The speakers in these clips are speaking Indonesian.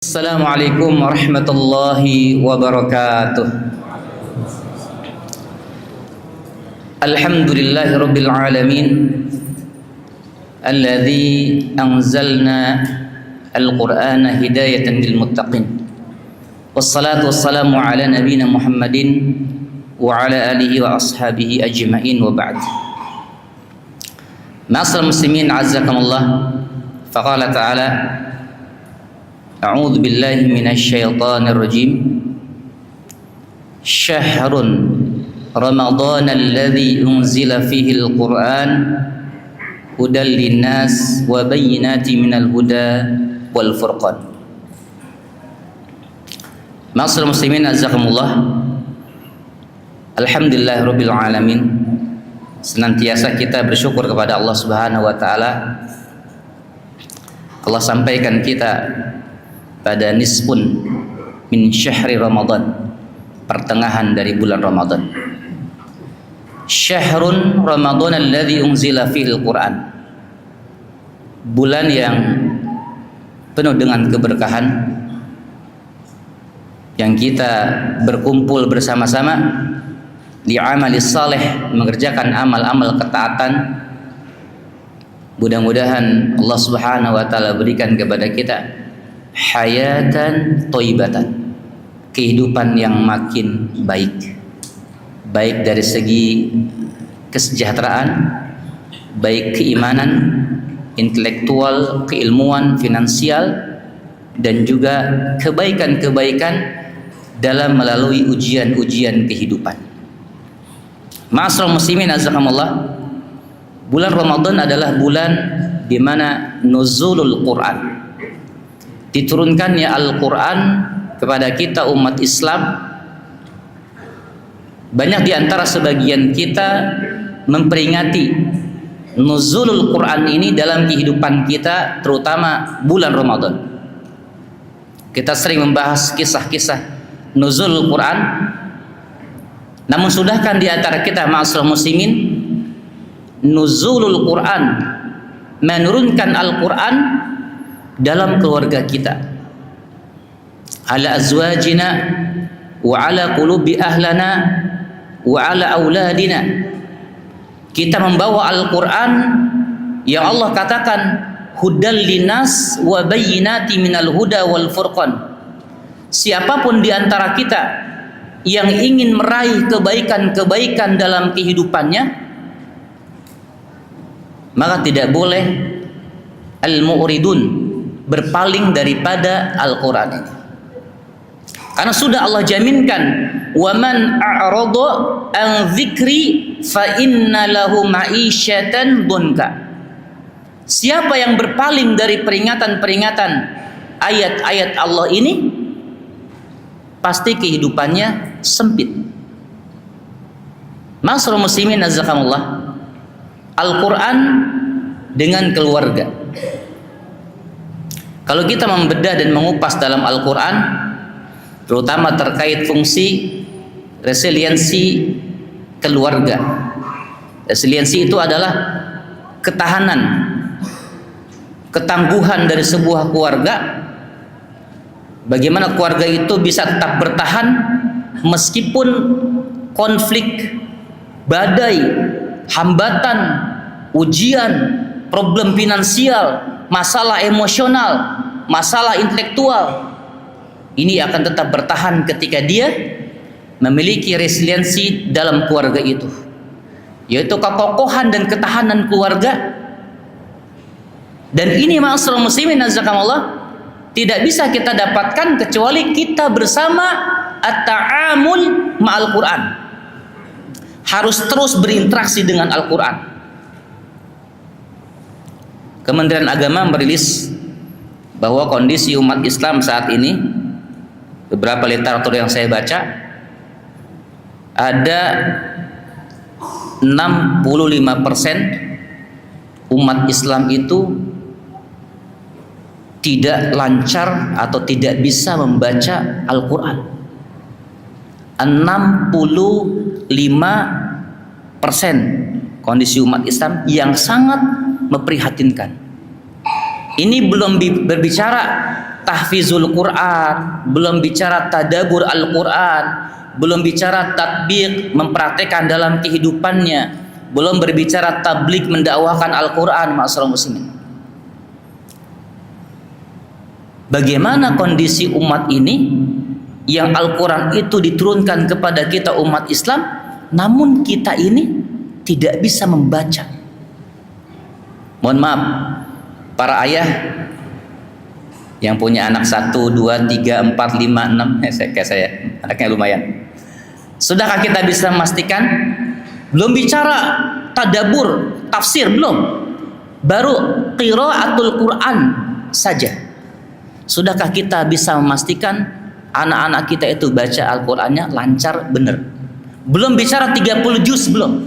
Assalamualaikum warahmatullahi wabarakatuh. Alhamdulillahi rabbil alamin alladzi anzalna al-Qur'ana hidayatan lil muttaqin. Wassalatu wassalamu ala nabiyyina Muhammadin wa ala alihi wa ashabihi ajma'in wa ba'd. Ma'asyiral muslimin azzakumullah. Faqala ta'ala A'udzu billahi minasyaitonir rajim. Syahrun Ramadan alladzi unzila fihi al-Qur'an hudal linnas wa bayyinatin minal huda wal furqan. Ma'asyiral muslimin azakumullah. Alhamdulillahirabbil alamin. Senantiasa kita bersyukur kepada Allah Subhanahu wa taala. Allah sampaikan kita pada nisfun min syahri Ramadan, pertengahan dari bulan Ramadan. Syahrun Ramadan alladzi unzila fihi al-Qur'an, bulan yang penuh dengan keberkahan, yang kita berkumpul bersama-sama di amalis saleh, mengerjakan amal-amal ketaatan. Mudah-mudahan Allah Subhanahu wa taala berikan kepada kita hayatan thayyibatan, kehidupan yang makin baik, baik dari segi kesejahteraan, baik keimanan, intelektual, keilmuan, finansial, dan juga kebaikan-kebaikan dalam melalui ujian-ujian kehidupan. Ma'asyiral muslimin azakumullah. Bulan Ramadan adalah bulan di mana nuzulul Quran, diturunkannya Al-Quran kepada kita umat Islam. Banyak di antara sebagian kita memperingati nuzulul Quran ini dalam kehidupan kita, terutama bulan Ramadan. Kita sering membahas kisah-kisah nuzulul Quran. Namun sudahkan di antara kita ma'asyiral muslimin, nuzulul Quran, menurunkan Al-Quran dalam keluarga kita, ala azwajina wa ala qulubi ahlana wa ala auladina. Kita membawa Al-Quran yang Allah katakan hudal linas wa bayyinati minal huda wal furqan. Siapapun di antara kita yang ingin meraih kebaikan-kebaikan dalam kehidupannya, maka tidak boleh al-mu'ridun, berpaling daripada Al-Quran ini. Karena sudah Allah jaminkan, wa man a'rada an dzikri fa inna lahu ma'isyatan dunka. Siapa yang berpaling dari peringatan-peringatan ayat-ayat Allah ini, pasti kehidupannya sempit. Ma'asyiral muslimin azakumullah. Al-Quran dengan keluarga. Kalau kita membedah dan mengupas dalam Al-Quran, terutama terkait fungsi resiliensi keluarga. Resiliensi itu adalah ketahanan, ketangguhan dari sebuah keluarga. Bagaimana keluarga itu bisa tetap bertahan meskipun konflik, badai, hambatan, ujian, problem finansial, masalah emosional, masalah intelektual. Ini akan tetap bertahan ketika dia memiliki resiliensi dalam keluarga itu, yaitu kekokohan dan ketahanan keluarga. Dan ini ma'asyiral muslimin azakumullah, tidak bisa kita dapatkan kecuali kita bersama at-ta'amul ma'al Quran. Harus terus berinteraksi dengan Al-Quran. Kementerian Agama merilis bahwa kondisi umat Islam saat ini, beberapa literatur yang saya baca, ada 65% umat Islam itu tidak lancar atau tidak bisa membaca Al-Quran. 65% kondisi umat Islam yang sangat memprihatinkan. Ini belum berbicara tahfizul Quran, belum bicara tadabbur Al-Quran, belum bicara tatbiq, mempraktekkan dalam kehidupannya, belum berbicara tabligh, mendakwahkan Al-Quran. Ma'asyiral muslimin, bagaimana kondisi umat ini yang Al-Quran itu diturunkan kepada kita umat Islam, namun kita ini tidak bisa membaca. Mohon maaf, para ayah yang punya anak 1, 2, 3, 4, 5, 6, kayak saya, anaknya lumayan. Sudahkah kita bisa memastikan? Belum bicara tadabbur, tafsir, belum. Baru qiraatul Quran saja. Sudahkah kita bisa memastikan anak-anak kita itu baca Al-Qur'annya lancar, benar? Belum bicara 30 juz, belum.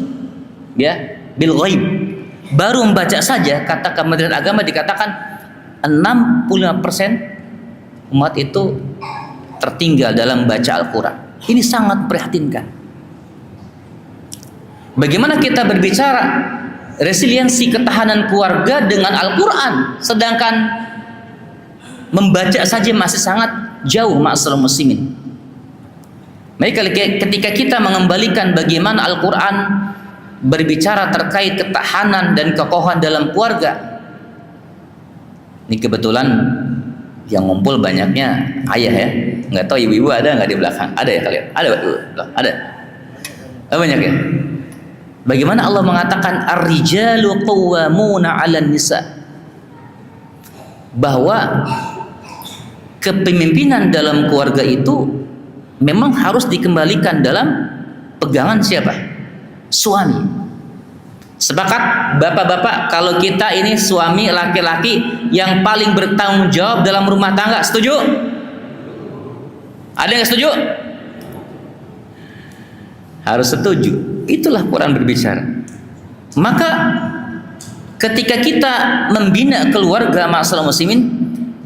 Ya, bil ghaib. Baru membaca saja, kata Kementerian Agama dikatakan 65% umat itu tertinggal dalam baca Al-Quran. Ini sangat prihatinkan. Bagaimana kita berbicara resiliensi ketahanan keluarga dengan Al-Quran, sedangkan membaca saja masih sangat jauh, ma'asyiral muslimin. Maka ketika kita mengembalikan bagaimana Al-Quran berbicara terkait ketahanan dan kekokohan dalam keluarga, ini kebetulan yang ngumpul banyaknya ayah ya, nggak tahu ibu-ibu ada nggak di belakang? Ada ya kalian? Ada, ada. Oh, banyak ya. Bagaimana Allah mengatakan ar-rijalu qawwamuna 'alan nisa, bahwa kepemimpinan dalam keluarga itu memang harus dikembalikan dalam pegangan siapa? Suami. Sepakat bapak-bapak kalau kita ini suami laki-laki yang paling bertanggung jawab dalam rumah tangga, setuju? Ada yang setuju? Harus setuju. Itulah Quran berbicara. Maka ketika kita membina keluarga, ma'asyiral muslimin,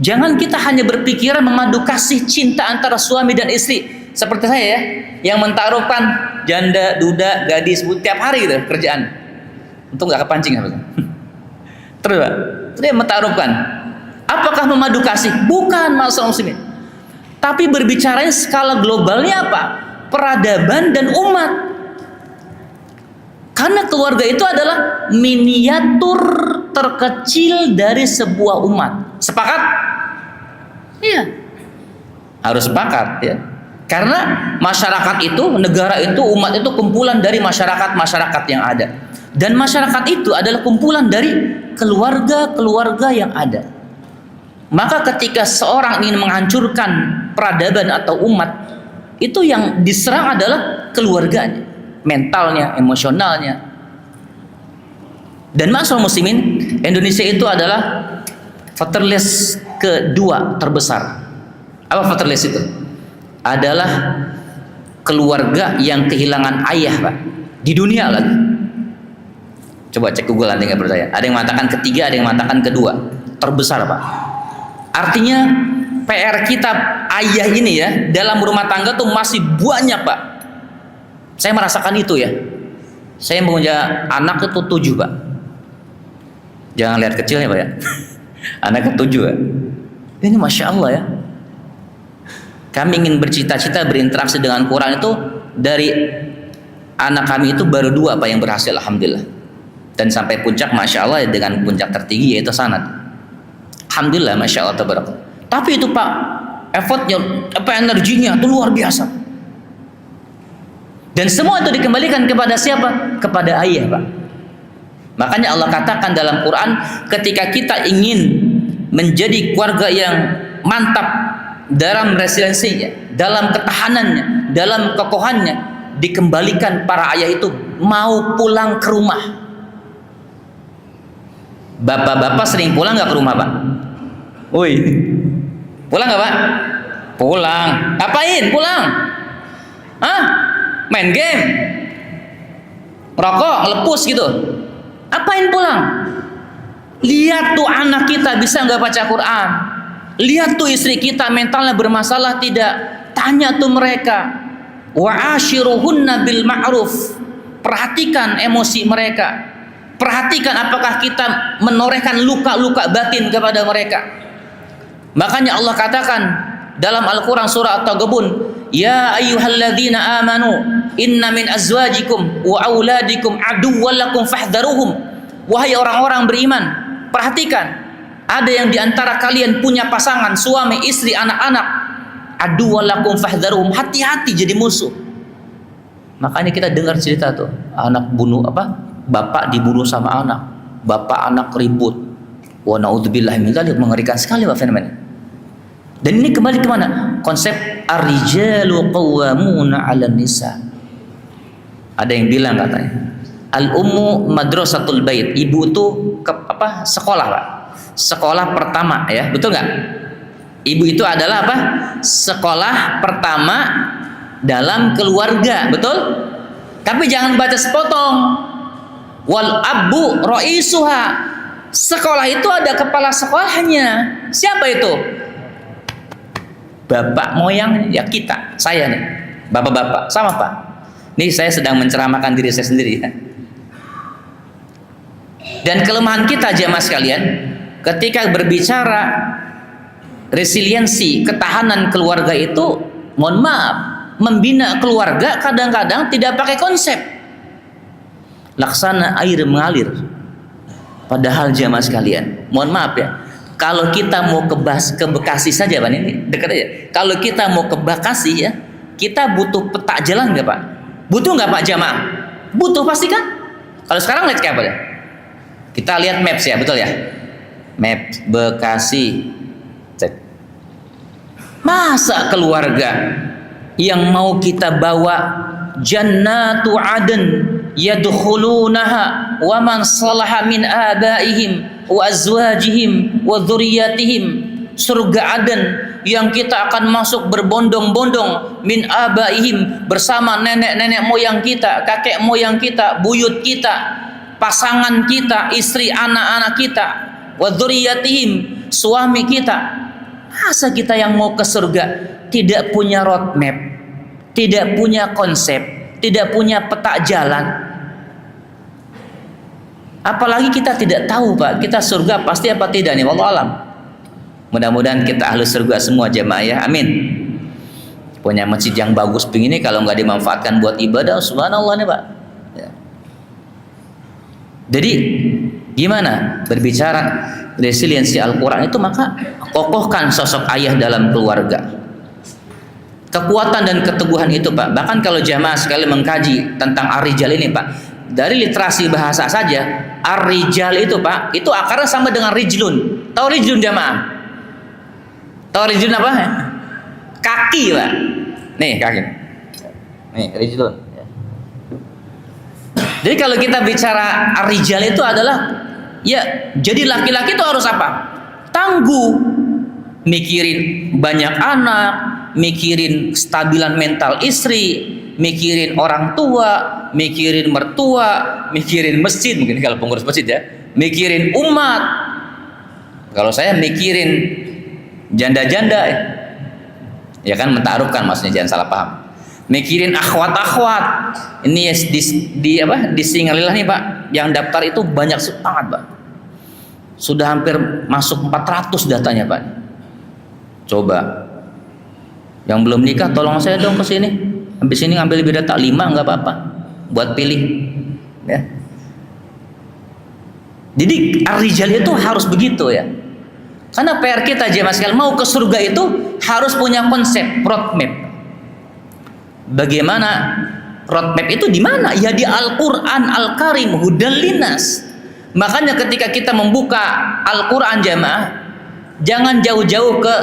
jangan kita hanya berpikiran memadu kasih cinta antara suami dan istri. Seperti saya ya, yang mentaruhkan janda, duda, gadis tiap hari gitu kerjaan. Untuk nggak kepancing harusnya. Terus Pak, dia mentaruhkan. Apakah memadu kasih? Bukan, ma'asyiral muslimin. Tapi berbicaranya skala globalnya apa? Peradaban dan umat. Karena keluarga itu adalah miniatur terkecil dari sebuah umat. Sepakat? Iya. Harus sepakat ya. Karena masyarakat itu, negara itu, umat itu kumpulan dari masyarakat-masyarakat yang ada. Dan masyarakat itu adalah kumpulan dari keluarga-keluarga yang ada. Maka ketika seorang ingin menghancurkan peradaban atau umat, itu yang diserang adalah keluarganya, mentalnya, emosionalnya. Dan ma'asyiral muslimin, Indonesia itu adalah fatherless kedua terbesar. Apa fatherless itu? Adalah keluarga yang kehilangan ayah, Pak, di dunia lagi. Coba cek Google, nanti nggak percaya. Ada yang mengatakan ketiga, ada yang mengatakan kedua. Terbesar, Pak. Artinya PR kita ayah ini ya dalam rumah tangga tuh masih banyak, Pak. Saya merasakan itu ya. Saya punya anak itu 7, Pak. Jangan lihat kecilnya, Pak ya. Anak ke-7 ya. Ini Masya Allah ya. Kami ingin bercita-cita berinteraksi dengan Quran itu, dari anak kami itu baru 2, Pak, yang berhasil, alhamdulillah. Dan sampai puncak, Masya Allah, dengan puncak tertinggi yaitu sanad. Alhamdulillah, Masya Allah, tabarak. Tapi itu Pak, effortnya, energinya itu luar biasa. Dan semua itu dikembalikan kepada siapa? Kepada ayah, Pak. Makanya Allah katakan dalam Quran, ketika kita ingin menjadi keluarga yang mantap dalam resiliensinya, dalam ketahanannya, dalam kekokohannya, dikembalikan para ayah itu mau pulang ke rumah. Bapak-bapak sering pulang nggak ke rumah, Pak? Woi, pulang nggak, Pak? Pulang. Ngapain? Pulang? Hah? Main game? Rokok, ngelepus gitu? Apain pulang? Lihat tuh anak kita bisa nggak baca Quran? Lihat tuh istri kita mentalnya bermasalah tidak? Tanya tuh mereka. Wa ashiruhunna bil ma'ruf. Perhatikan emosi mereka. Perhatikan apakah kita menorehkan luka-luka batin kepada mereka. Makanya Allah katakan dalam Al-Quran surah At-Taghabun, ya ayyuhalladzina amanu inna min azwajikum wa auladikum aduwwan lakum fahdharuhum. Wahai orang-orang beriman, perhatikan, ada yang diantara kalian punya pasangan, suami, istri, anak-anak, aduwwan lakum fahdharuhum, hati-hati jadi musuh. Makanya kita dengar cerita tuh, anak bunuh bapak dibunuh sama anak, bapak anak ribut. Wa naudzubillahi min dzalik, mengerikan sekali Pak fenomena. Dan ini kembali ke mana? Konsep ar-rijalu qawwamuna 'alan nisa. Ada yang bilang katanya, al-ummu madrasatul bait. Ibu itu sekolah, Pak. Sekolah pertama ya, betul nggak? Ibu itu adalah apa? Sekolah pertama dalam keluarga, betul? Tapi jangan baca sepotong. Wal abu raisuha. Sekolah itu ada kepala sekolahnya. Siapa itu? Bapak moyang ya kita, saya nih, bapak-bapak, sama Pak. Nih saya sedang menceramahkan diri saya sendiri ya. Dan kelemahan kita jemaah sekalian, ketika berbicara resiliensi, ketahanan keluarga itu, mohon maaf, membina keluarga kadang-kadang tidak pakai konsep. Laksana air mengalir. Padahal jemaah sekalian, mohon maaf ya, kalau kita mau ke Bekasi saja Pak, ini dekat aja. Kalau kita mau ke Bekasi ya, kita butuh peta jalan nggak Pak? Butuh nggak Pak jamaah? Butuh pasti kan? Kalau sekarang lihat kayak apa ya? Kita lihat maps ya, betul ya? Maps Bekasi, cek. Masa keluarga yang mau kita bawa jannatu adn yadkhulunaha wa man salaha min abaihim wa azwajihim wa dzurriyyatihim, surga Aden yang kita akan masuk berbondong-bondong, min abaihim, bersama nenek-nenek moyang kita, kakek moyang kita, buyut kita, pasangan kita, istri anak-anak kita, wa dzurriyyatihim, suami kita. Masa kita yang mau ke surga tidak punya roadmap, tidak punya konsep, tidak punya peta jalan? Apalagi kita tidak tahu Pak, kita surga pasti apa tidak nih, wallahu alam. Mudah-mudahan kita ahli surga semua jemaah ya, amin. Punya masjid yang bagus begini kalau nggak dimanfaatkan buat ibadah, subhanallah nih Pak ya. Jadi gimana berbicara resiliensi Al-Quran itu, maka kokohkan sosok ayah dalam keluarga. Kekuatan dan keteguhan itu Pak, bahkan kalau jamaah sekali mengkaji tentang ar-rijal ini Pak, dari literasi bahasa saja, ar-rijal itu Pak, itu akarnya sama dengan rijlun. Tahu rijlun jamaah? Tahu rijlun apa? Kaki Pak. Nih kaki. Nih rijlun. Jadi kalau kita bicara ar-rijal itu adalah, ya jadi laki-laki itu harus apa? Tangguh. Mikirin banyak anak, mikirin stabilan mental istri, mikirin orang tua, mikirin mertua, mikirin masjid, mungkin kalau pengurus masjid ya, mikirin umat. Kalau saya mikirin janda-janda ya kan, mentaruhkan maksudnya, jangan salah paham. Mikirin akhwat-akhwat. Ini di Singalillah nih Pak, yang daftar itu banyak banget Pak. Sudah hampir masuk 400 datanya Pak. Coba yang belum nikah tolong saya dong ke sini. Habis ini ngambil biodata 5 nggak apa-apa, buat pilih ya. Jadi ar-rijal itu harus begitu ya. Karena PR kita jemaah sekalian, mau ke surga itu harus punya konsep, roadmap. Bagaimana roadmap itu di mana? Ya di Al-Qur'an Al-Karim, hudal linas. Makanya ketika kita membuka Al-Qur'an jemaah, jangan jauh-jauh ke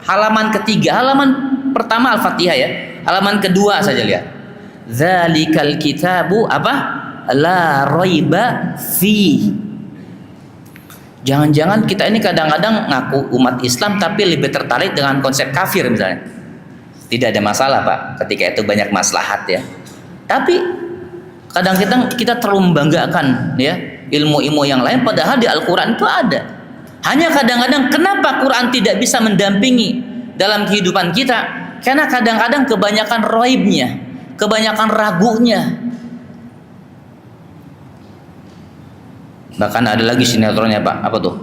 halaman ketiga, halaman pertama Al-Fatihah ya. Halaman kedua saja lihat. Dzalikal kitabu apa? La raiba fi. Jangan-jangan kita ini kadang-kadang ngaku umat Islam tapi lebih tertarik dengan konsep kafir misalnya. Tidak ada masalah Pak, ketika itu banyak maslahat ya. Tapi kadang kita terlalu membanggakan ya ilmu-ilmu yang lain, padahal di Al-Quran itu ada. Hanya kadang-kadang kenapa Quran tidak bisa mendampingi dalam kehidupan kita? Karena kadang-kadang kebanyakan roibnya, kebanyakan ragunya. Bahkan ada lagi sinetronnya Pak, apa tuh?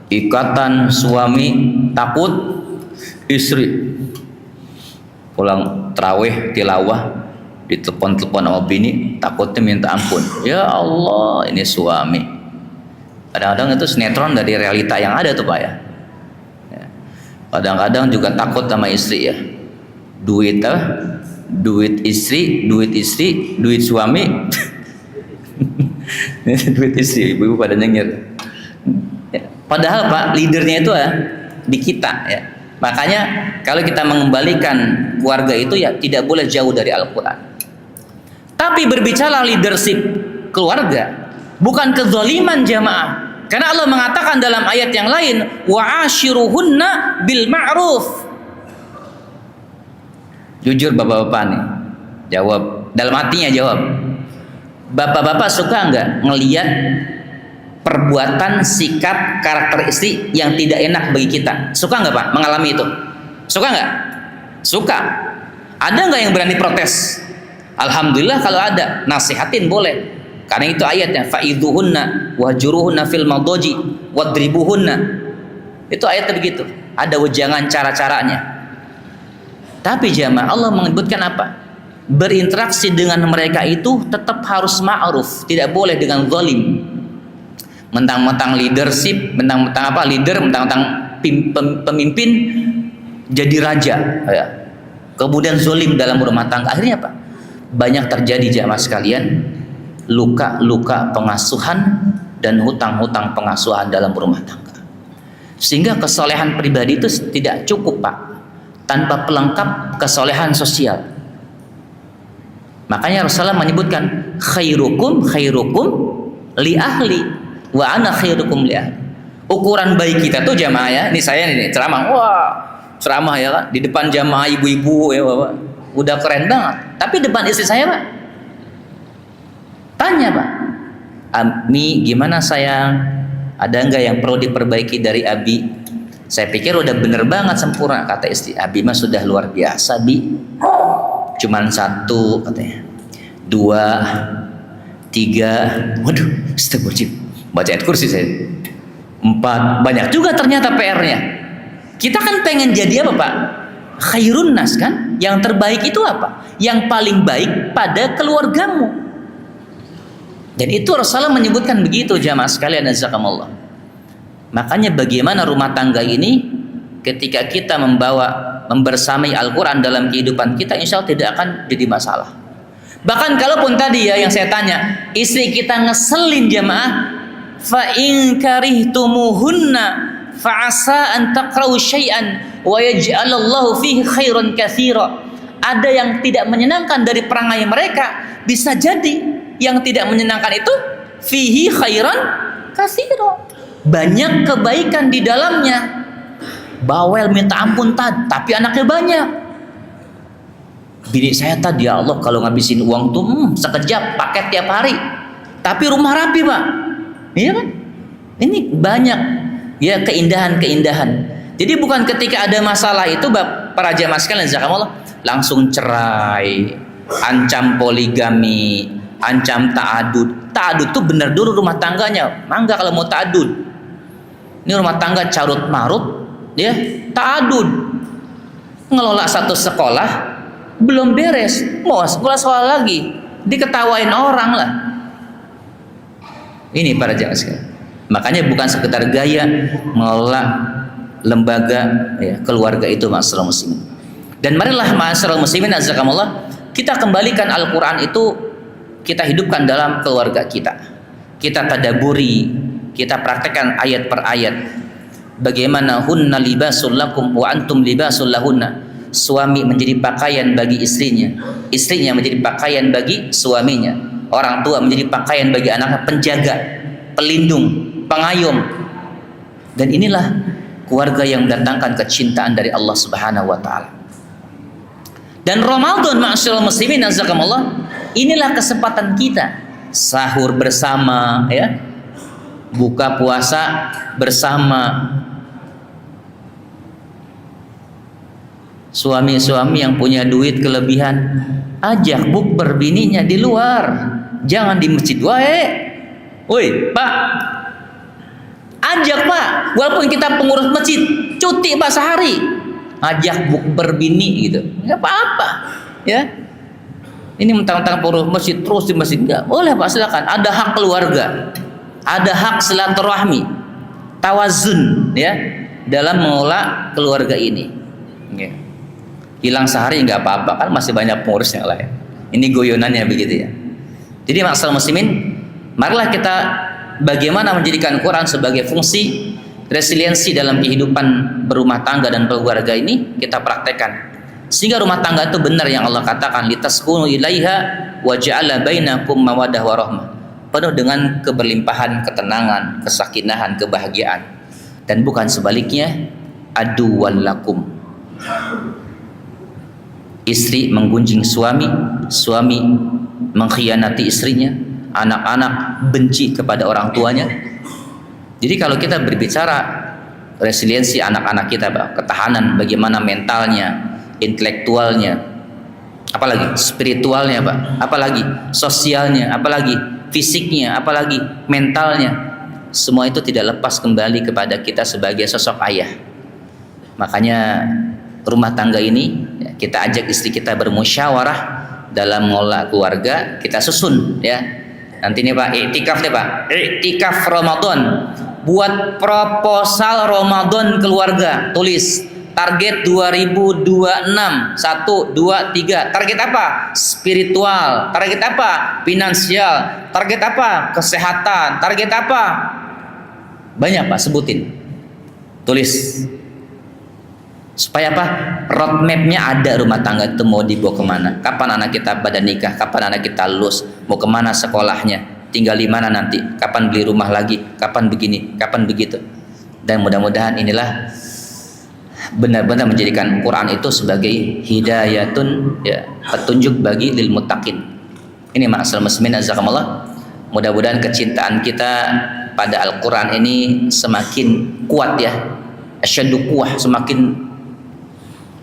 ikatan suami takut istri pulang terawih tilawah ditelepon-telepon sama bini takutnya minta ampun. Ya Allah, ini suami. Kadang-kadang itu sinetron dari realita yang ada tuh Pak ya. Kadang-kadang juga takut sama istri ya. Duit istri, duit suami. Duit istri, ibu-ibu pada nyengir. Padahal Pak, leadernya itu ya di kita ya. Makanya kalau kita mengembalikan keluarga itu ya tidak boleh jauh dari Al-Quran. Tapi berbicara leadership keluarga bukan kezaliman jamaah. Karena Allah mengatakan dalam ayat yang lain, wa'ashiruhunna bil ma'ruf. Jujur bapak-bapak nih, jawab dalam hatinya jawab. Bapak-bapak suka nggak ngelihat perbuatan, sikap, karakter istri yang tidak enak bagi kita? Suka nggak Pak mengalami itu? Suka nggak? Suka. Ada nggak yang berani protes? Alhamdulillah kalau ada, nasihatin boleh. Karena itu ayatnya, fa'idhuhunna wahjuruhunna fil madaji wadribuhunna. Itu ayatnya begitu. Ada wejangan cara-caranya. Tapi jamaah Allah menyebutkan apa? Berinteraksi dengan mereka itu tetap harus ma'ruf, tidak boleh dengan zalim. Mentang-mentang leadership, mentang-mentang apa leader, mentang-mentang pemimpin jadi raja ya. Kemudian zalim dalam rumah tangga, akhirnya apa? Banyak terjadi jamaah sekalian, luka-luka pengasuhan dan hutang-hutang pengasuhan dalam rumah tangga. Sehingga kesolehan pribadi itu tidak cukup Pak, tanpa pelengkap kesolehan sosial. Makanya Rasulullah menyebutkan khairukum li ahli wa ana khairukum li ahli. Ukuran baik kita tuh jamaah ya, ini saya nih ceramah, wah ceramah ya kan, di depan jamaah ibu-ibu ya Bapak, udah keren banget. Tapi depan istri saya Pak, tanya Pak, Ami gimana sayang, ada nggak yang perlu diperbaiki dari Abi? Saya pikir udah bener banget sempurna, kata istri. Abi mah sudah luar biasa Bi, cuman 1 katanya, 2, 3, waduh astagfirullahaladzim, baca ayat kursi saya, 4, banyak juga ternyata PR-nya. Kita kan pengen jadi apa Pak? Khairun nas kan, yang terbaik itu apa? Yang paling baik pada keluargamu. Dan itu Rasulullah menyebutkan begitu jamaah sekalian jazakumullah. Makanya bagaimana rumah tangga ini ketika kita membersamai Al-Quran dalam kehidupan kita, insya Allah tidak akan jadi masalah. Bahkan kalaupun tadi ya yang saya tanya, istri kita ngeselin jamaah, fa in karihtumuhunna fa asa an taqra'u syai'an wa yaj'alallahu fihi khairan katsira. Ada yang tidak menyenangkan dari perangai mereka, bisa jadi yang tidak menyenangkan itu fihi khairan katsira, banyak kebaikan di dalamnya. Bawel minta ampun tapi anaknya banyak. Bini saya tadi ya Allah kalau ngabisin uang tuh sekejap paket tiap hari, tapi rumah rapi Pak. Iya kan? Ini banyak ya keindahan-keindahan. Jadi bukan ketika ada masalah itu para jamaah sekalian jazakumullah langsung cerai, ancam poligami, ancam ta'adud. Ta'adud tuh bener dulu rumah tangganya. Mangga kalau mau ta'adud. Ini rumah tangga carut marut ya, ta'adud. Ngelola satu sekolah belum beres, mau sekolah lagi, diketawain orang lah. Ini para jamaah sekalian. Makanya bukan sekedar gaya mengelola lembaga ya, keluarga itu ma'asyiral muslimin. Dan marilah ma'asyiral muslimin azakumullah, kita kembalikan Al-Quran itu kita hidupkan dalam keluarga kita. Kita tadaburi, kita praktekkan ayat per ayat. Bagaimana hunna libasul lakum wa antum libasul lahunna. Suami menjadi pakaian bagi istrinya, istrinya menjadi pakaian bagi suaminya, orang tua menjadi pakaian bagi anaknya, penjaga, pelindung, pengayom. Dan inilah keluarga yang mendatangkan kecintaan dari Allah Subhanahu wa taala. Dan Ramadan ma'asyiral muslimin jazakumullah, inilah kesempatan kita sahur bersama ya, buka puasa bersama. Suami-suami yang punya duit kelebihan, ajak bukber bininya di luar, jangan di masjid wae. Woi Pak, Ajak Pak, walaupun kita pengurus masjid, cuti Pak sehari, ajak bukber bini gitu, nggak apa-apa, ya. Ini mentang-mentang pengurus masjid terus di masjid, nggak boleh Pak, silakan. Ada hak keluarga, ada hak silaturahmi, tawazun, ya, dalam mengelola keluarga ini. Ya. Hilang sehari nggak apa-apa, kan masih banyak pengurus yang lain. Ini goyonannya begitu ya. Jadi maksal muslimin, marilah kita bagaimana menjadikan Quran sebagai fungsi resiliensi dalam kehidupan berumah tangga dan keluarga ini kita praktekkan, sehingga rumah tangga itu benar yang Allah katakan litaskunu ilaiha wa ja'ala bainakum mawaddah warahmah, penuh dengan keberlimpahan, ketenangan, kesakinahan, kebahagiaan, dan bukan sebaliknya aduwwal lakum. Istri menggunjing suami, suami mengkhianati istrinya, anak-anak benci kepada orang tuanya. Jadi kalau kita berbicara resiliensi anak-anak kita, Pak, ketahanan bagaimana mentalnya, intelektualnya, apalagi spiritualnya, Pak, apalagi sosialnya, apalagi fisiknya, apalagi mentalnya, semua itu tidak lepas kembali kepada kita sebagai sosok ayah. Makanya rumah tangga ini kita ajak istri kita bermusyawarah dalam mengelola keluarga, kita susun ya. Nanti nih Pak, iktikaf nih Pak, iktikaf Ramadan, buat proposal Ramadan keluarga, tulis target 2026, 1, 2, 3. Target apa? Spiritual. Target apa? Finansial. Target apa? Kesehatan. Target apa? Banyak Pak, sebutin. Tulis. Supaya apa? Roadmapnya ada, rumah tangga itu mau dibawa kemana, kapan anak kita pada nikah, kapan anak kita lulus, mau kemana sekolahnya, tinggal di mana nanti, kapan beli rumah lagi, kapan begini, kapan begitu. Dan mudah-mudahan inilah benar-benar menjadikan Quran itu sebagai hidayatun, ya, petunjuk bagi lil muttaqin. Ini ma'asal muslimin azakumullah. Mudah-mudahan kecintaan kita pada Al-Quran ini semakin kuat ya, asyaddu quwwah, semakin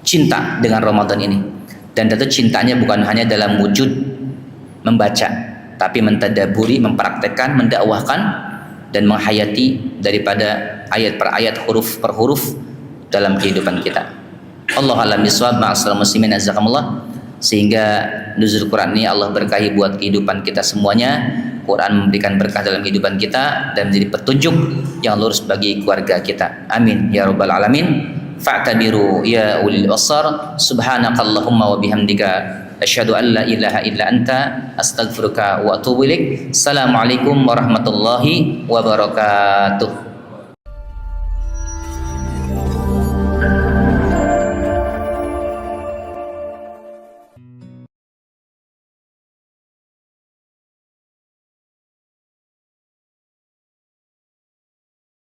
cinta dengan Ramadan ini. Dan tentu cintanya bukan hanya dalam wujud membaca, tapi mentadaburi, mempraktekkan, mendakwahkan, dan menghayati daripada ayat per ayat, huruf per huruf dalam kehidupan kita. Allah alam bisawab, ma'asal muslimin azakumullah. Sehingga nuzul Quran ini Allah berkahi buat kehidupan kita semuanya. Quran memberikan berkah dalam kehidupan kita dan menjadi petunjuk yang lurus bagi keluarga kita. Amin ya rabbal alamin. Fa'tabiru ya ulil basar. Subhanakallahumma wa bihamdika asyhadu an la ilaha illa anta astaghfiruka wa atubu ilaik. Assalamualaikum warahmatullahi wabarakatuh.